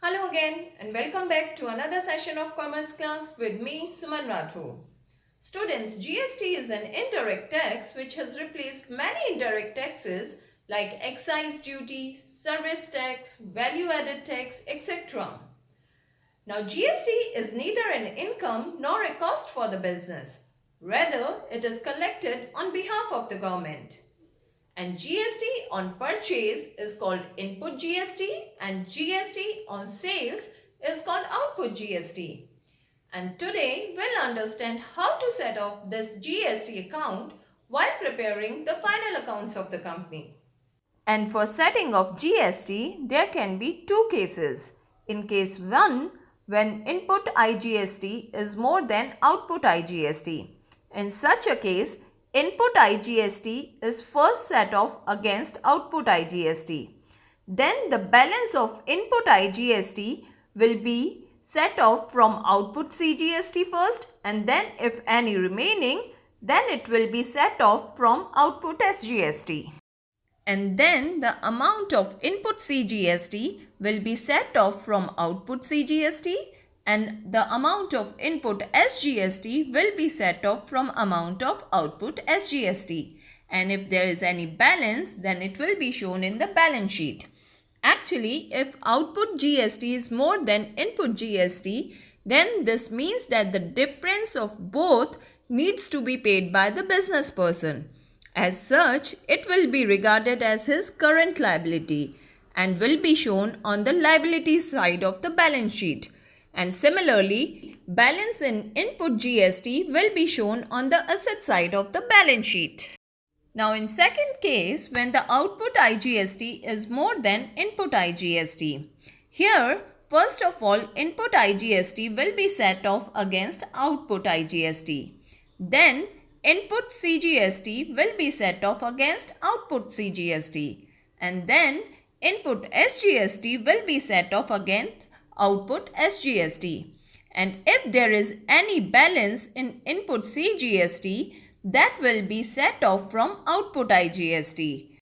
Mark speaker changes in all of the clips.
Speaker 1: Hello again and welcome back to another session of commerce class with me, Suman Rathore. Students, GST is an indirect tax which has replaced many indirect taxes like excise duty, service tax, value-added tax, etc. Now, GST is neither an income nor a cost for the business. Rather, it is collected on behalf of the government. And GST on purchase is called input GST and GST on sales is called output GST. And today we'll understand how to set off this GST account while preparing the final accounts of the company. And for setting off GST, there can be two cases. In case 1, when input IGST is more than output IGST. In such a case, input IGST is first set off against output IGST. Then the balance of input IGST will be set off from output CGST first, and then if any remaining, then it will be set off from output SGST. And then the amount of input CGST will be set off from output CGST, and the amount of input SGST will be set off from amount of output SGST. And if there is any balance, then it will be shown in the balance sheet. Actually, if output GST is more than input GST, then this means that the difference of both needs to be paid by the business person. As such, it will be regarded as his current liability and will be shown on the liability side of the balance sheet. And similarly, balance in input GST will be shown on the asset side of the balance sheet. Now in second case, when the output IGST is more than input IGST. Here, first of all, input IGST will be set off against output IGST. Then, input CGST will be set off against output CGST. And then, input SGST will be set off against output SGST. And if there is any balance in input CGST, that will be set off from output IGST.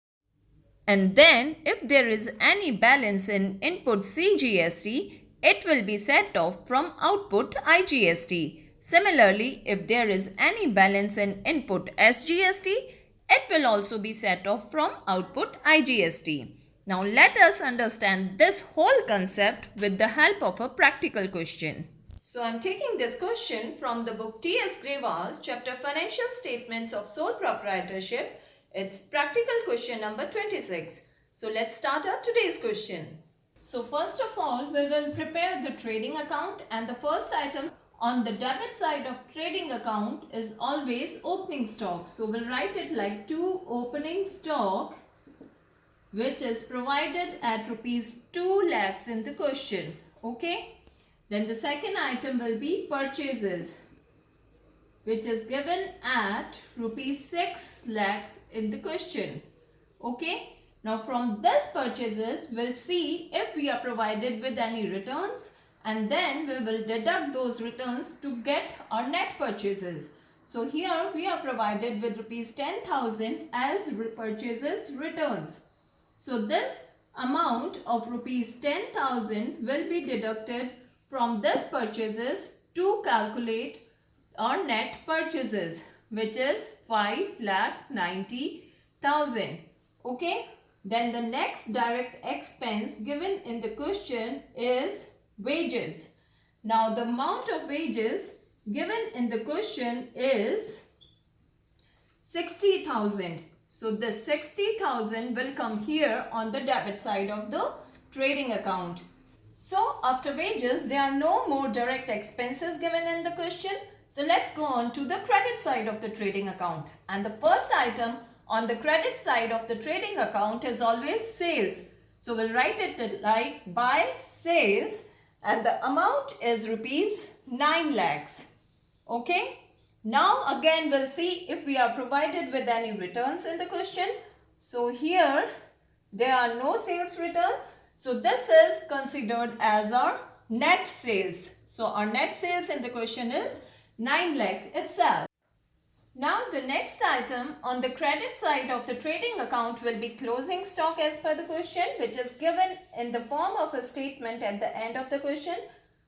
Speaker 1: And then if there is any balance in input CGST, it will be set off from output IGST. Similarly, if there is any balance in input SGST, it will also be set off from output IGST. Now let us understand this whole concept with the help of a practical question. So I am taking this question from the book T.S. Grewal, chapter Financial Statements of Sole Proprietorship. It's practical question number 26. So let's start our today's question. So first of all, we will prepare the trading account, and the first item on the debit side of trading account is always opening stock. So we'll write it like 2 opening stock, which is provided at rupees 2 lakhs in the question. Okay. Then the second item will be purchases, which is given at rupees 6 lakhs in the question. Okay. Now from this purchases, we'll see if we are provided with any returns, and then we will deduct those returns to get our net purchases. So here we are provided with rupees 10,000 as purchases returns. So this amount of rupees 10,000 will be deducted from this purchases to calculate our net purchases, which is 5,90,000. Okay. Then the next direct expense given in the question is wages. Now the amount of wages given in the question is 60,000. So the 60,000 will come here on the debit side of the trading account. So after wages, there are no more direct expenses given in the question. So let's go on to the credit side of the trading account. And the first item on the credit side of the trading account is always sales. So we'll write it like by sales, and the amount is rupees 9 lakhs. Okay. Now again we'll see if we are provided with any returns in the question. So here there are no sales return. So this is considered as our net sales. So our net sales in the question is 9 lakh itself. Now the next item on the credit side of the trading account will be closing stock as per the question, which is given in the form of a statement at the end of the question.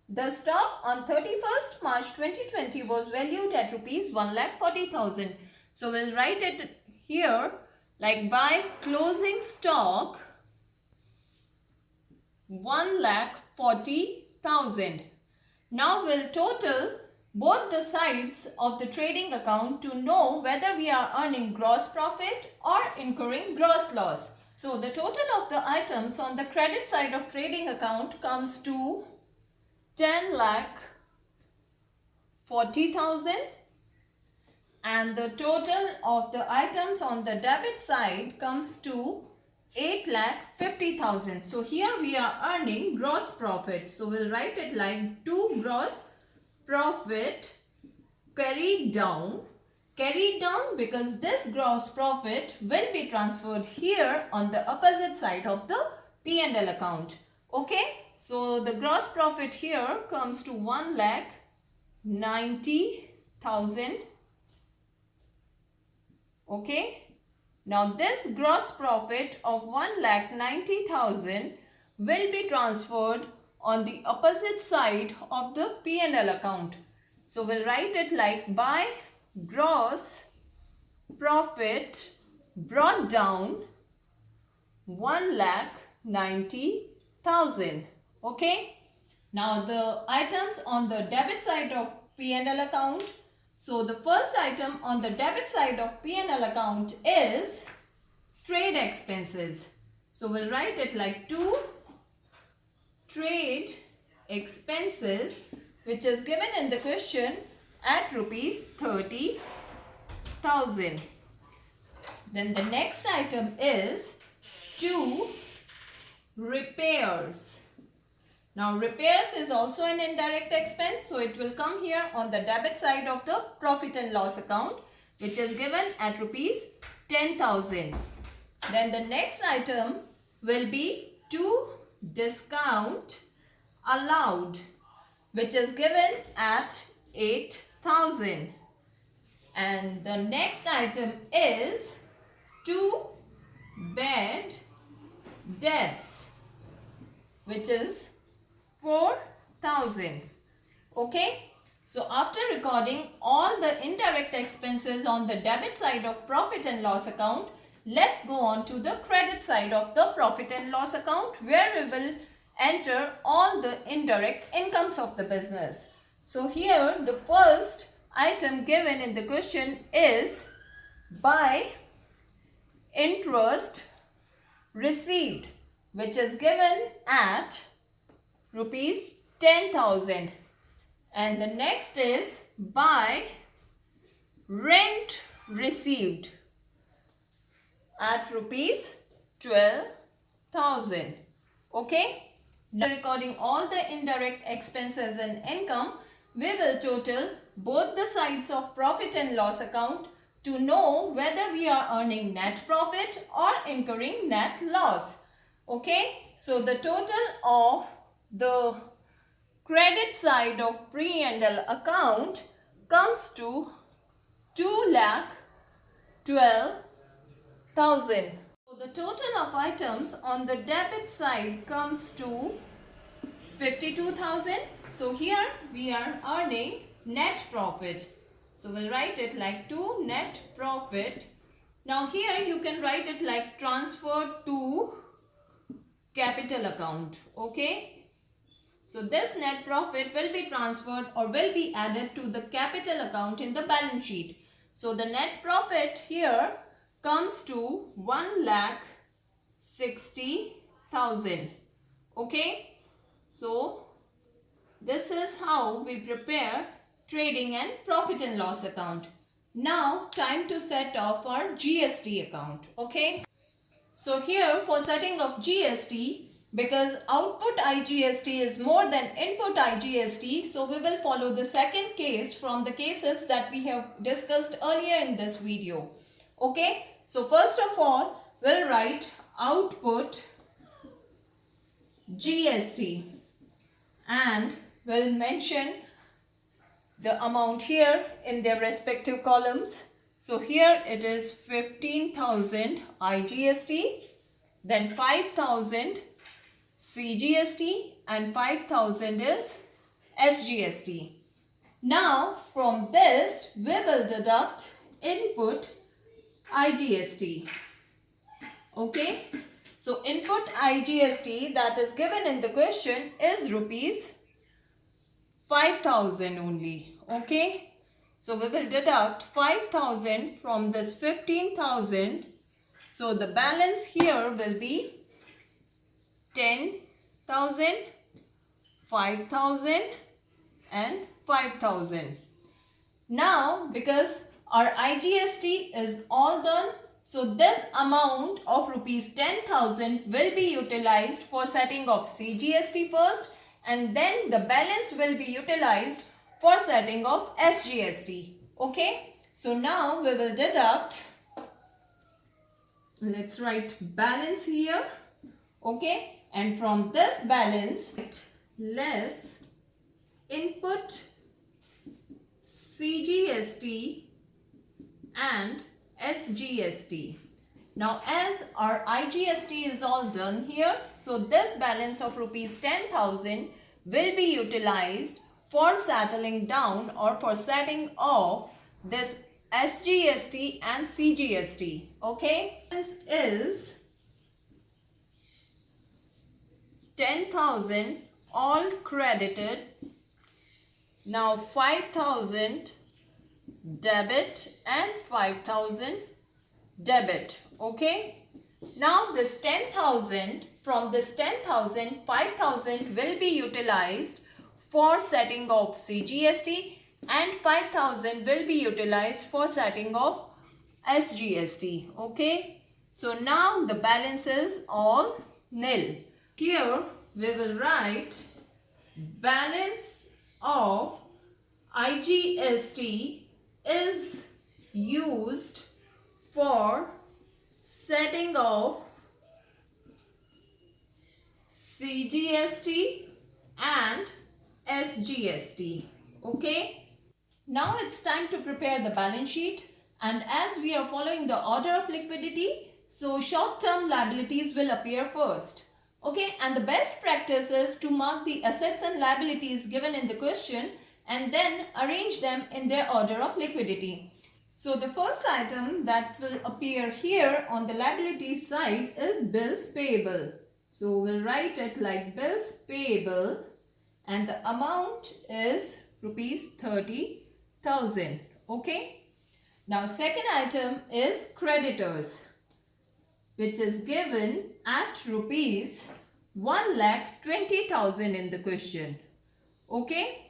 Speaker 1: The stock on 31st March 2020 was valued at rupees 1,40,000. So we'll write it here like by closing stock 1,40,000. Now we'll total both the sides of the trading account to know whether we are earning gross profit or incurring gross loss. So the total of the items on the credit side of trading account comes to 10,40,000, and the total of the items on the debit side comes to 8,50,000. So here we are earning gross profit. So we'll write it like 2 gross profit carried down because this gross profit will be transferred here on the opposite side of the P&L account. Okay, so the gross profit here comes to 1,90,000. Okay, now this gross profit of 1,90,000 will be transferred on the opposite side of the P&L account. So we'll write it like by gross profit brought down 1,90,000. Okay. Now the items on the debit side of P&L account. So the first item on the debit side of P&L account is trade expenses. So we'll write it like 2 trade expenses, which is given in the question at rupees 30,000. Then the next item is 2 repairs. Now repairs is also an indirect expense, so it will come here on the debit side of the profit and loss account, which is given at rupees 10,000. Then the next item will be 2 discount allowed, which is given at 8,000. And the next item is 2 bad debts, which is 4,000. Okay. So after recording all the indirect expenses on the debit side of profit and loss account, let's go on to the credit side of the profit and loss account, where we will enter all the indirect incomes of the business. So here the first item given in the question is by interest received, which is given at rupees 10,000. And the next is by rent received at rupees 12,000. Okay. Now recording all the indirect expenses and income, we will total both the sides of profit and loss account to know whether we are earning net profit or incurring net loss. Okay. So the total of the credit side of P&L account comes to 2,12,000. So the total of items on the debit side comes to 52,000. So here we are earning net profit. So we'll write it like 2 net profit. Now here you can write it like transfer to capital account. Okay. So this net profit will be transferred or will be added to the capital account in the balance sheet. So the net profit here comes to 1,60,000. Okay. So this is how we prepare trading and profit and loss account. Now time to set off our GST account. Okay. So here for setting of GST, because output IGST is more than input IGST, so we will follow the second case from the cases that we have discussed earlier in this video. Okay. So first of all, we'll write output GST and we'll mention the amount here in their respective columns. So here it is 15,000 IGST, then 5,000 CGST and 5,000 is SGST. Now from this we will deduct input IGST. Okay. So input IGST that is given in the question is rupees 5,000 only. Okay. So we will deduct 5,000 from this 15,000. So the balance here will be 10,000, 5,000 and 5,000. Now because our IGST is all done, so this amount of rupees 10,000 will be utilized for setting of CGST first, and then the balance will be utilized for setting of SGST. Okay. So now we will deduct, let's write balance here. Okay. And from this balance, less input CGST and SGST. Now as our IGST is all done here, so this balance of rupees 10,000 will be utilized for settling down or for setting off this SGST and CGST. Okay, this is 10,000 all credited. Now 5,000 debit and 5,000 debit. Okay. Now this 10,000, from this 10,000, 5,000 will be utilized for setting off CGST and 5,000 will be utilized for setting off SGST. Okay. So now the balance is all nil. Here we will write balance of IGST is used for setting off CGST and SGST. Okay. Now it's time to prepare the balance sheet, and as we are following the order of liquidity, so short-term liabilities will appear first. Okay, and the best practice is to mark the assets and liabilities given in the question and then arrange them in their order of liquidity. So the first item that will appear here on the liabilities side is bills payable. So we'll write it like bills payable, and the amount is rupees 30,000. Okay. Now second item is creditors, which is given at rupees 1,20,000 in the question. Okay.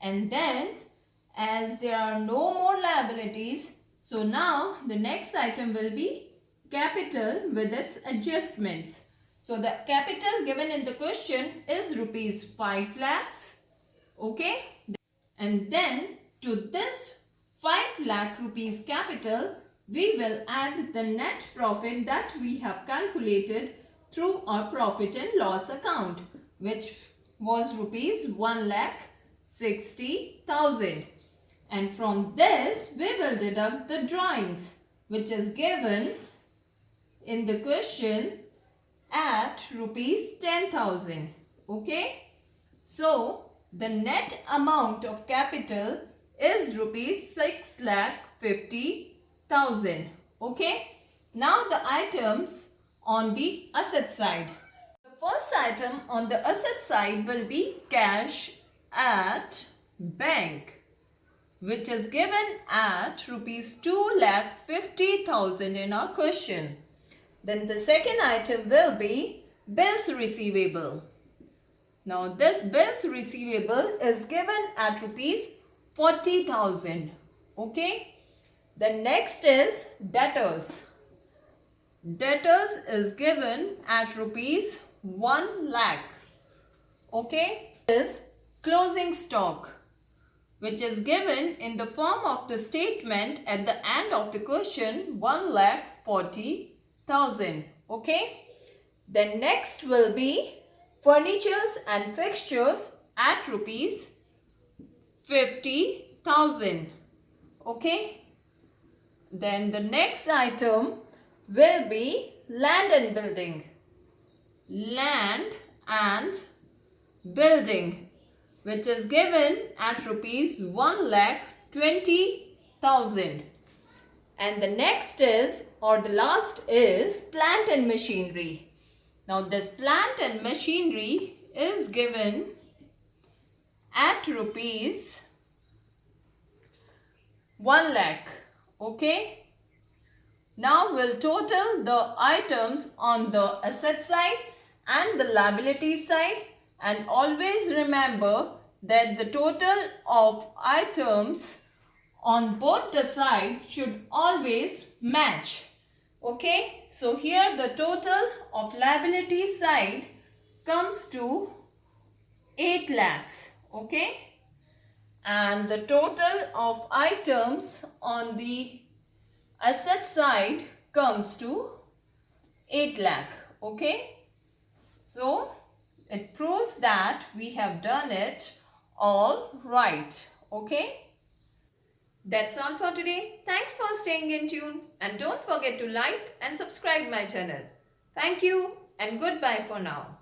Speaker 1: And then as there are no more liabilities, so now the next item will be capital with its adjustments. So the capital given in the question is rupees 5 lakhs. Okay. And then to this 5 lakh rupees capital, we will add the net profit that we have calculated through our profit and loss account, which was rupees 1,60,000. And from this, we will deduct the drawings, which is given in the question at rupees 10,000. Okay. So the net amount of capital is rupees 6,50,000. Okay. Now the items on the asset side. The first item on the asset side will be cash at bank, which is given at rupees 2,50,000 in our question. Then the second item will be bills receivable. Now this bills receivable is given at rupees 40,000. Okay. The next is debtors. Debtors is given at rupees 1 lakh. Okay. This closing stock, which is given in the form of the statement at the end of the question, 1,40,000. Okay. Then next will be furnitures and fixtures at rupees 50,000. Okay. Then the next item will be land and building. Land and building, which is given at rupees 1,20,000. And the next is, or the last is, plant and machinery. Now this plant and machinery is given at rupees 1 lakh. Okay. Now we'll total the items on the asset side and the liability side, and always remember that the total of items on both the sides should always match. Okay, so here the total of liability side comes to 8 lakhs. Okay, and the total of items on the asset side comes to 8 lakh. Okay, so it proves that we have done it all right. Okay. That's all for today. Thanks for staying in tune, and don't forget to like and subscribe my channel. Thank you and goodbye for now.